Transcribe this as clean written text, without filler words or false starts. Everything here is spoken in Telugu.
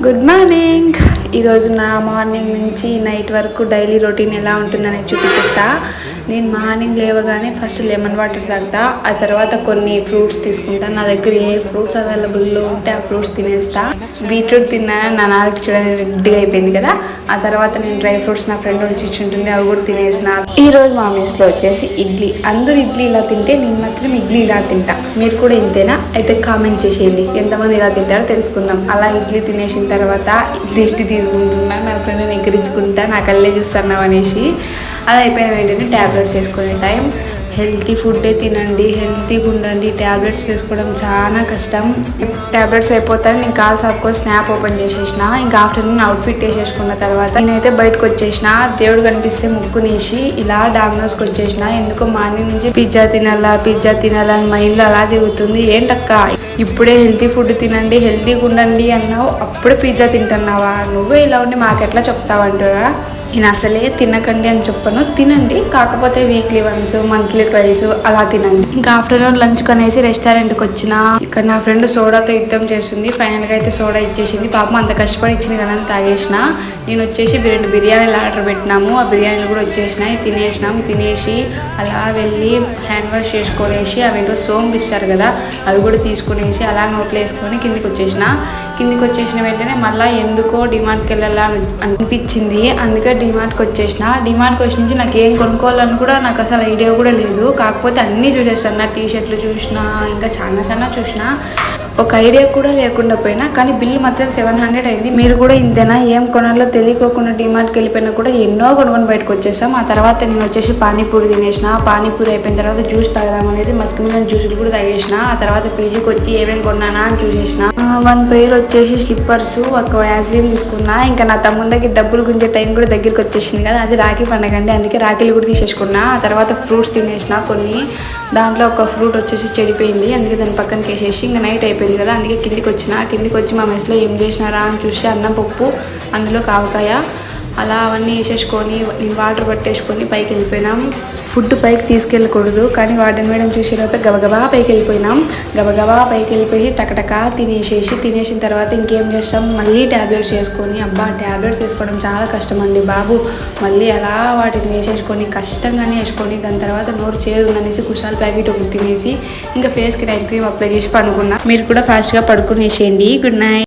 Good morning. ఈరోజు నా మార్నింగ్ నుంచి నైట్ వరకు డైలీ రొటీన్ ఎలా ఉంటుందని చూపించేస్తా. నేను మార్నింగ్ లేవగానే ఫస్ట్ లెమన్ వాటర్ తాగుతా, ఆ తర్వాత కొన్ని ఫ్రూట్స్ తీసుకుంటా. నా దగ్గర ఏ ఫ్రూట్స్ అవైలబుల్లో ఉంటే ఆ ఫ్రూట్స్ తినేస్తా. బీట్రూట్ తిన్నాను, నా నాలుగు చూడని రెడ్డిగా అయిపోయింది కదా. ఆ తర్వాత నేను డ్రై ఫ్రూట్స్ నా ఫ్రెండ్ వచ్చి ఇచ్చుంటుంది, అవి కూడా తినేసిన. ఈరోజు మా మెస్లో వచ్చేసి ఇడ్లీ. అందరూ ఇడ్లీ ఇలా తింటే నేను మాత్రం ఇడ్లీ ఇలా తింటా. మీరు కూడా ఇంతేనా? అయితే కామెంట్ చేసేయండి, ఎంతమంది ఇలా తింటారో తెలుసుకుందాం. అలా ఇడ్లీ తినేసిన తర్వాత దిష్టి తీసుకుంటున్నా, నా ఫ్రెండ్ని ఎక్కిరించుకుంటా, నా కళ్ళే చూస్తున్నావు అనేసి. అది అయిపోయిన వెంటనే ట్యాబ్లెట్స్ వేసుకునే టైం. హెల్తీ ఫుడ్డే తినండి, హెల్తీగా ఉండండి. ట్యాబ్లెట్స్ వేసుకోవడం చాలా కష్టం. ట్యాబ్లెట్స్ అయిపోతాయి, నేను కాల్ సాపుకొని స్నాప్ ఓపెన్ చేసేసిన. ఇంకా ఆఫ్టర్నూన్ అవుట్ఫిట్ వేసేసుకున్న తర్వాత నేనైతే బయటకు వచ్చేసిన. దేవుడు కనిపిస్తే ముక్కునేసి ఇలా డామినోస్కి వచ్చేసిన. ఎందుకో మార్నింగ్ నుంచి పిజ్జా తినాలని మైండ్లో అలా తిరుగుతుంది. ఏంటక్క ఇప్పుడే హెల్తీ ఫుడ్ తినండి, హెల్తీగా ఉండండి అన్నావు, అప్పుడే పిజ్జా తింటున్నావా? నువ్వే ఇలా ఉండి మాకెట్లా చెప్తావంటారా? నేను అసలే తినకండి అని చెప్పను, తినండి, కాకపోతే వీక్లీ వన్స్, మంత్లీ ట్వైస్ అలా తినండి. ఇంకా ఆఫ్టర్నూన్ లంచ్ కనేసి రెస్టారెంట్కి వచ్చిన. ఇక్కడ నా ఫ్రెండ్ సోడాతో యుద్ధం చేస్తుంది. ఫైనల్గా అయితే సోడా ఇచ్చేసింది. పాపం అంత కష్టపడి ఇచ్చింది కదా అని తాగేసిన. నేను వచ్చేసి 2 బిర్యానీలు ఆర్డర్ పెట్టినాము, ఆ బిర్యానీలు కూడా వచ్చేసినాయి. తినేసినాం. తినేసి అలా వెళ్ళి హ్యాండ్ వాష్ చేసుకొనేసి అవి ఏదో సోంపు ఇస్తారు కదా, అవి కూడా తీసుకునేసి అలా నోట్లో వేసుకొని కిందికి వచ్చేసిన వెంటనే మళ్ళీ ఎందుకో డిమార్ట్కి వెళ్ళాలని అనిపించింది. అందుకే డిమార్ట్కి వచ్చేసిన. డిమార్ట్కి వచ్చి నుంచి నాకు ఏం కొనుక్కోవాలని కూడా నాకు అసలు ఐడియా కూడా లేదు. కాకపోతే అన్నీ చూసేస్తాను, నా టీషర్ట్లు చూసిన, ఇంకా చాలా చూసిన. ఒక ఐడియా కూడా లేకుండా పోయినా, కానీ బిల్లు మాత్రం 700 అయింది. మీరు కూడా ఇంతేనా? ఏం కొనాలో తెలియకోకుండా డిమార్ట్కి వెళ్ళిపోయినా కూడా ఎన్నో కొనుక్కొని బయటకు వచ్చేసాం. ఆ తర్వాత నేను వచ్చేసి పానీపూరి తినేసిన. పానీపూరి అయిపోయిన తర్వాత జ్యూస్ తాగదామనేసి మస్క్ మిలన్ జ్యూసులు కూడా తాగేసిన. ఆ తర్వాత పీజీకి వచ్చి ఏమేమి కొన్నానా అని చూసేసిన. 1 పెయిర్ వచ్చేసి స్లిప్పర్స్, ఒక వ్యాజ్లిన్ తీసుకున్నా. ఇంకా నా తమ్ముని దగ్గర డబ్బులు గుంజే టైం కూడా దగ్గరికి వచ్చేసింది కదా, అది రాఖీ పండగ అండి, అందుకే రాఖీలు కూడా తీసేసుకున్నా. ఆ తర్వాత ఫ్రూట్స్ తినేసిన కొన్ని. దాంట్లో ఒక ఫ్రూట్ వచ్చేసి చెడిపోయింది, అందుకే దాని పక్కనకి వేసేసి ఇంకా నైట్ అయిపోయింది కదా, అందుకే కిందికి వచ్చి మా మెస్లో ఏం చేసినారా అని చూసి అన్నం పప్పు, అందులో కావకాయ అలా అవన్నీ వేసేసుకొని నేను వాటర్ పట్టేసుకొని పైకి వెళ్ళిపోయినాం. ఫుడ్ పైకి తీసుకెళ్ళకూడదు, కానీ వార్డెన్ మేడం చూసేలోపే గబగబా పైకి వెళ్ళిపోయి టకటకా తినేసిన తర్వాత ఇంకేం చేస్తాం, మళ్ళీ ట్యాబ్లెట్స్ వేసుకొని. అబ్బా, ట్యాబ్లెట్స్ వేసుకోవడం చాలా కష్టం అండి బాబు. మళ్ళీ అలా వాటిని వేసేసుకొని కష్టంగానే వేసుకొని దాని తర్వాత నోరు చేదు ఉందనేసి కుషాల్ ప్యాకెట్ ఒకటి తినేసి ఇంకా ఫేస్కి నైట్ క్రీమ్ అప్లై చేసి పడుకున్నా. మీరు కూడా ఫాస్ట్గా పడుకునేసేయండి. Good night.